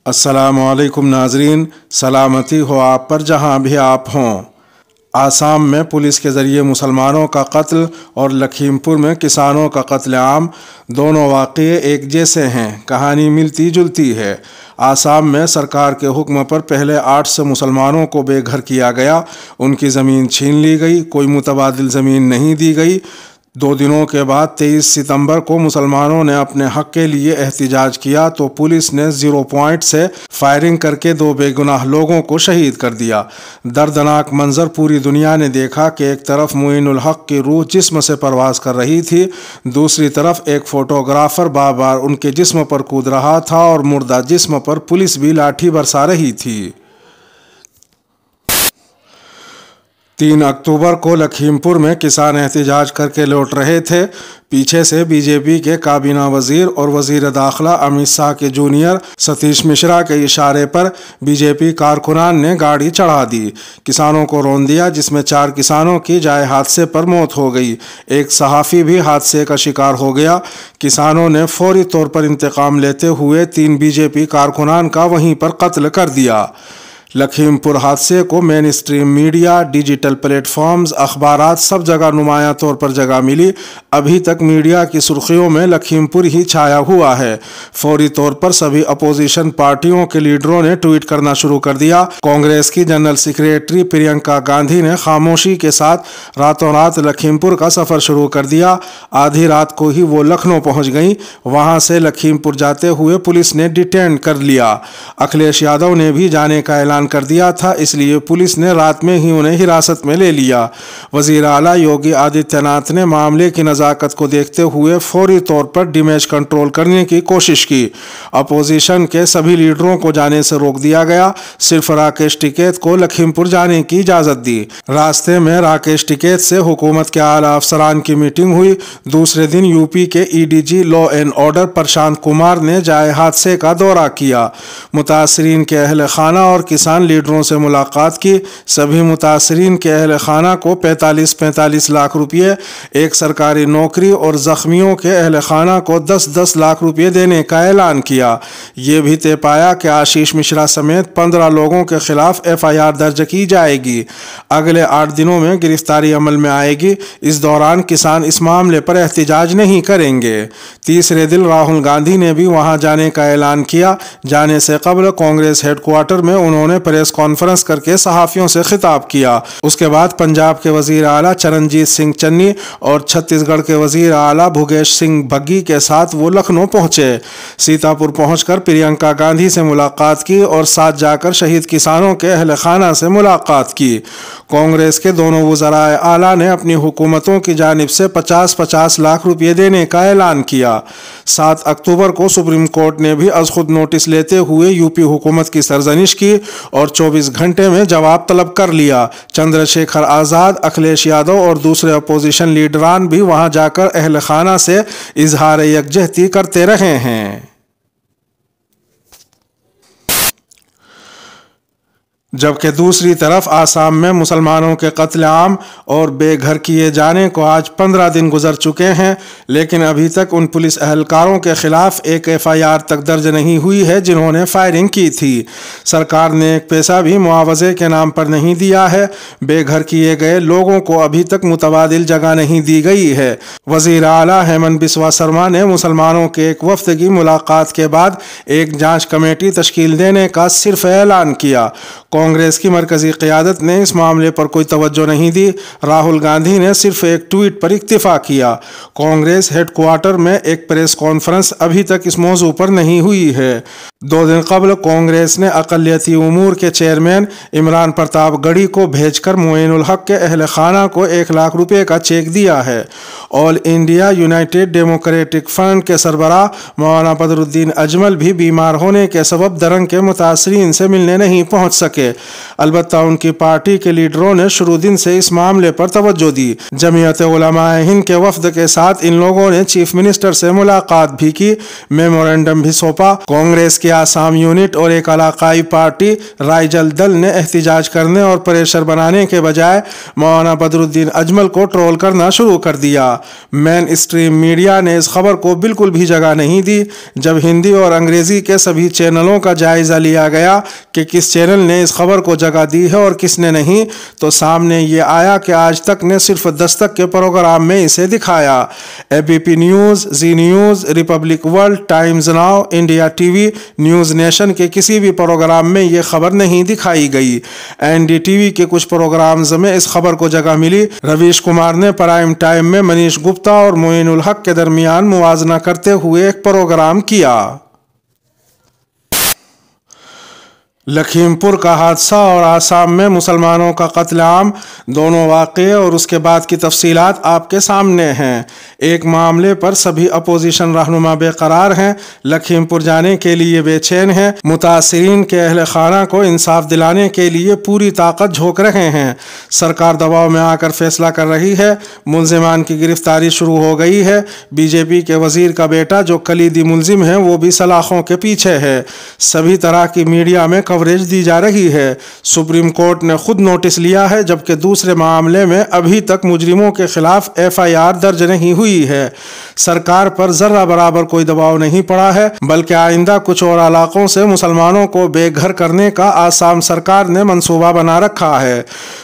السلام علیکم ناظرین، سلامتی ہو آپ پر جہاں بھی آپ ہوں۔ آسام میں پولیس کے ذریعے مسلمانوں کا قتل اور لکھیم پور میں کسانوں کا قتل عام، دونوں واقعے ایک جیسے ہیں، کہانی ملتی جلتی ہے۔ آسام میں سرکار کے حکم پر پہلے 800 مسلمانوں کو بے گھر کیا گیا، ان کی زمین چھین لی گئی، کوئی متبادل زمین نہیں دی گئی۔ 2 دنوں کے بعد 23 ستمبر کو مسلمانوں نے اپنے حق کے لیے احتجاج کیا تو پولیس نے 0 پوائنٹ سے فائرنگ کر کے 2 بے گناہ لوگوں کو شہید کر دیا۔ دردناک منظر پوری دنیا نے دیکھا کہ ایک طرف معین الحق کی روح جسم سے پرواز کر رہی تھی، دوسری طرف ایک فوٹوگرافر بار بار ان کے جسم پر کود رہا تھا اور مردہ جسم پر پولیس بھی لاٹھی برسا رہی تھی۔ 3 اکتوبر کو لکھیم پور میں کسان احتجاج کر کے لوٹ رہے تھے۔ پیچھے سے بی جے پی کے کابینہ وزیر اور وزیر داخلہ امت شاہ کے جونیئر ستیش مشرا کے اشارے پر بی جے پی کارکنان نے گاڑی چڑھا دی، کسانوں کو رون دیا، جس میں 4 کسانوں کی جائے حادثے پر موت ہو گئی، ایک صحافی بھی حادثے کا شکار ہو گیا۔ کسانوں نے فوری طور پر انتقام لیتے ہوئے 3 بی جے پی کارکنان کا وہیں پر قتل کر دیا۔ لکھیم پور حادثے کو mainstream media, digital platforms, اخبارات سب جگہ نمایاں طور پر جگہ ملی۔ ابھی تک میڈیا کی سرخیوں میں لکھیم پور ہی چھایا ہوا ہے۔ فوری طور پر سبھی اپوزیشن پارٹیوں کے لیڈروں نے ٹویٹ کرنا شروع کر دیا۔ کانگریس کی جنرل سیکریٹری پرینکا گاندھی نے خاموشی کے ساتھ راتوں رات لکھیم پور کا سفر شروع کر دیا۔ آدھی رات کو ہی وہ لکھنؤ پہنچ گئیں، وہاں سے لکھیم پور جاتے ہوئے پولیس نے ڈیٹین کر لیا۔ اکھلیش یادو نے بھی جانے کا اعلان کر دیا تھا، اس لیے پولیس نے رات میں ہی انہیں حراست میں لے لیا۔ وزیر اعلیٰ یوگی آدتیہ ناتھ نے معاملے کی نزاکت کو دیکھتے ہوئے فوری طور پر ڈیمیج کنٹرول کرنے کی کوشش کی۔ اپوزیشن کے سبھی لیڈروں کو جانے سے روک دیا گیا، صرف راکیش ٹکیت کو لکھیم پور جانے کی اجازت دی۔ راستے میں راکیش ٹکیت سے حکومت کے اعلیٰ افسران کی میٹنگ ہوئی۔ دوسرے دن یو پی کے A D G law and order Prashant Kumar نے جائے حادثے کا دورہ کیا، متاثرین کے اہل خانہ اور کسان لیڈروں سے ملاقات کی۔ سبھی متاثرین کے اہل خانہ کو 45 لاکھ روپے، ایک سرکاری نوکری اور زخمیوں کے اہل خانہ کو 10 لاکھ روپے دینے کا اعلان کیا۔ یہ بھی طے پایا کہ آشیش مشرا سمیت 15 لوگوں کے خلاف FIR درج کی جائے گی۔ اگلے 8 دنوں میں گرفتاری عمل میں آئے گی۔ اس دوران کسان اس معاملے پر احتجاج نہیں کریں گے۔ تیسرے دن راہل گاندھی نے بھی وہاں جانے کا اعلان کیا۔ جانے سے قبل کانگریس ہیڈ کوارٹر میں انہوں نے پریس کانفرنس کر کے صحافیوں سے خطاب کیا۔ اس کے بعد پنجاب کے وزیر اعلیٰ چرنجیت سنگھ چنی اور چھتیس گڑھ کے وزیر اعلیٰ بھوگیش سنگھ بگی کے ساتھ وہ لکھنؤ پہنچے۔ سیتاپور پہنچ کر پرینکا گاندھی سے ملاقات کی اور ساتھ جا کر شہید کسانوں کے اہل خانہ سے ملاقات کی۔ کانگریس کے دونوں وزرائے اعلیٰ نے اپنی حکومتوں کی جانب سے 50 لاکھ روپے دینے کا اعلان کیا۔ 7 اکتوبر کو سپریم کورٹ نے بھی از خود نوٹس لیتے ہوئے یو پی حکومت کی سرزنش کی اور 24 گھنٹے میں جواب طلب کر لیا۔ چندر شیکھر آزاد، اکھلیش یادو اور دوسرے اپوزیشن لیڈران بھی وہاں جا کر اہل خانہ سے اظہار یکجہتی کرتے رہے ہیں۔ جبکہ دوسری طرف آسام میں مسلمانوں کے قتل عام اور بے گھر کیے جانے کو آج 15 دن گزر چکے ہیں، لیکن ابھی تک ان پولیس اہلکاروں کے خلاف ایک FIR تک درج نہیں ہوئی ہے جنہوں نے فائرنگ کی تھی۔ سرکار نے ایک پیسہ بھی معاوضے کے نام پر نہیں دیا ہے۔ بے گھر کیے گئے لوگوں کو ابھی تک متبادل جگہ نہیں دی گئی ہے۔ وزیر اعلیٰ ہیمنت بسوا سرما نے مسلمانوں کے ایک وفد کی ملاقات کے بعد ایک جانچ کمیٹی تشکیل دینے کا صرف اعلان کیا۔ کانگریس کی مرکزی قیادت نے اس معاملے پر کوئی توجہ نہیں دی۔ راہل گاندھی نے صرف ایک ٹویٹ پر اکتفا کیا۔ کانگریس ہیڈ کوارٹر میں ایک پریس کانفرنس ابھی تک اس موضوع پر نہیں ہوئی ہے۔ 2 دن قبل کانگریس نے اقلیتی امور کے چیئرمین عمران پرتاپ گڑھی کو بھیج کر معین الحق کے اہل خانہ کو 1 لاکھ روپے کا چیک دیا ہے۔ آل انڈیا یونائٹڈ ڈیموکریٹک فرنٹ کے سربراہ مولانا بدر الدین اجمل بھی بیمار ہونے کے سبب درنگ کے متاثرین سے ملنے نہیں پہنچ سکے۔ البتہ ان کی پارٹی کے لیڈروں نے شروع دن سے اس معاملے پر توجہ دی۔ جمعیت علماء ہند کے وفد کے ساتھ ان لوگوں نے چیف منسٹر سے ملاقات بھی کی، میمورنڈم بھی سونپا۔ کانگریس کی آسام یونٹ اور ایک علاقائی پارٹی رائے جل دل نے احتجاج کرنے اور پریشر بنانے کے بجائے مولانا بدر الدین اجمل کو ٹرول کرنا شروع کر دیا۔ مین اسٹریم میڈیا نے اس خبر کو بالکل بھی جگہ نہیں دی۔ جب ہندی اور انگریزی کے سبھی چینلوں کا جائزہ لیا گیا کہ کس چینل نے اس خبر کو جگہ دی ہے اور کس نے نہیں، تو سامنے یہ آیا کہ آج تک نے صرف دستک کے پروگرام میں اسے دکھایا۔ A B P News, Zee News, Republic World, Times Now, India TV وی، نیوز نیشن کے کسی بھی پروگرام میں یہ خبر نہیں دکھائی گئی۔ این ڈی ٹی وی کے کچھ پروگرامز میں اس خبر کو جگہ ملی۔ رویش کمار نے پرائم ٹائم میں منیش گپتا اور معین الحق کے درمیان موازنہ کرتے ہوئے ایک پروگرام کیا۔ لکھیم پور کا حادثہ اور آسام میں مسلمانوں کا قتل عام، دونوں واقعے اور اس کے بعد کی تفصیلات آپ کے سامنے ہیں۔ ایک معاملے پر سبھی اپوزیشن رہنما بے قرار ہیں، لکھیم پور جانے کے لیے بے چین ہیں، متاثرین کے اہل خانہ کو انصاف دلانے کے لیے پوری طاقت جھونک رہے ہیں۔ سرکار دباؤ میں آ کر فیصلہ کر رہی ہے، ملزمان کی گرفتاری شروع ہو گئی ہے۔ بی جے پی کے وزیر کا بیٹا جو کلیدی ملزم ہے وہ بھی سلاخوں کے پیچھے ہے۔ سبھی طرح کی میڈیا میں کوریج دی جا رہی ہے۔ سپریم کورٹ نے خود نوٹس لیا ہے، جبکہ دوسرے معاملے میں ابھی تک مجرموں کے خلاف ایف آئی آر درج نہیں ہوئی ہے۔ سرکار پر ذرہ برابر کوئی دباؤ نہیں پڑا ہے، بلکہ آئندہ کچھ اور علاقوں سے مسلمانوں کو بے گھر کرنے کا آسام سرکار نے منصوبہ بنا رکھا ہے۔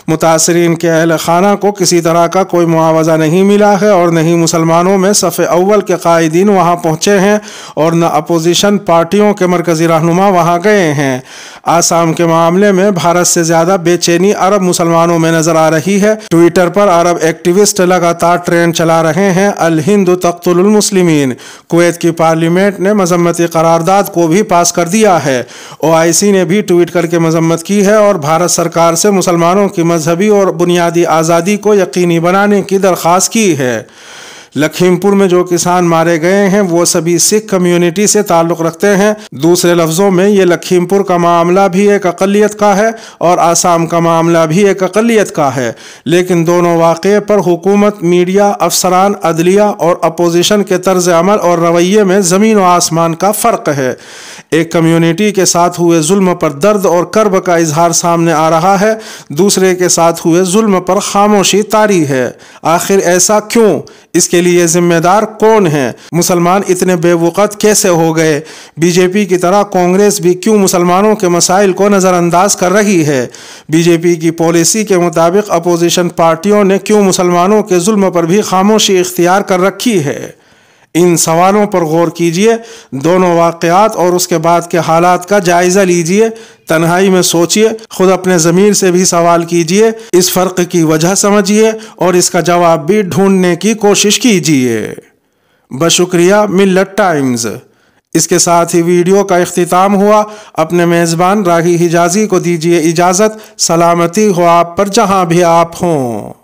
متاثرین کے اہل خانہ کو کسی طرح کا کوئی معاوضہ نہیں ملا ہے اور نہ ہی مسلمانوں میں صف اول کے قائدین وہاں پہنچے ہیں اور نہ اپوزیشن پارٹیوں کے مرکزی رہنما وہاں گئے ہیں۔ آسام کے معاملے میں بھارت سے زیادہ بے چینی عرب مسلمانوں میں نظر آ رہی ہے۔ ٹویٹر پر عرب ایکٹیوسٹ لگاتار ٹرینڈ چلا رہے ہیں، الہند تقتل المسلمین۔ کویت کی پارلیمنٹ نے مذمتی قرارداد کو بھی پاس کر دیا ہے۔ او آئی سی نے بھی ٹویٹ کر کے مذمت کی ہے اور بھارت سرکار سے مسلمانوں کی مذہبی اور بنیادی آزادی کو یقینی بنانے کی درخواست کی ہے۔ لکھیم پور میں جو کسان مارے گئے ہیں وہ سبھی سکھ کمیونٹی سے تعلق رکھتے ہیں۔ دوسرے لفظوں میں یہ لکھیم پور کا معاملہ بھی ایک اقلیت کا ہے اور آسام کا معاملہ بھی ایک اقلیت کا ہے، لیکن دونوں واقعے پر حکومت، میڈیا، افسران، عدلیہ اور اپوزیشن کے طرز عمل اور رویے میں زمین و آسمان کا فرق ہے۔ ایک کمیونٹی کے ساتھ ہوئے ظلم پر درد اور کرب کا اظہار سامنے آ رہا ہے، دوسرے کے ساتھ ہوئے ظلم پر خاموشی طاری ہے۔ آخر ایسا کیوں؟ اس کے لیے ذمہ دار کون ہیں؟ مسلمان اتنے بے وقت کیسے ہو گئے؟ بی جے پی کی طرح کانگریس بھی کیوں مسلمانوں کے مسائل کو نظر انداز کر رہی ہے؟ بی جے پی کی پالیسی کے مطابق اپوزیشن پارٹیوں نے کیوں مسلمانوں کے ظلم پر بھی خاموشی اختیار کر رکھی ہے؟ ان سوالوں پر غور کیجئے، دونوں واقعات اور اس کے بعد کے حالات کا جائزہ لیجئے، تنہائی میں سوچئے، خود اپنے ضمیر سے بھی سوال کیجئے، اس فرق کی وجہ سمجھئے اور اس کا جواب بھی ڈھونڈنے کی کوشش کیجئے۔ بشکریہ ملت ٹائمز۔ اس کے ساتھ ہی ویڈیو کا اختتام ہوا۔ اپنے میزبان راہی حجازی کو دیجئے اجازت۔ سلامتی ہو آپ پر جہاں بھی آپ ہوں۔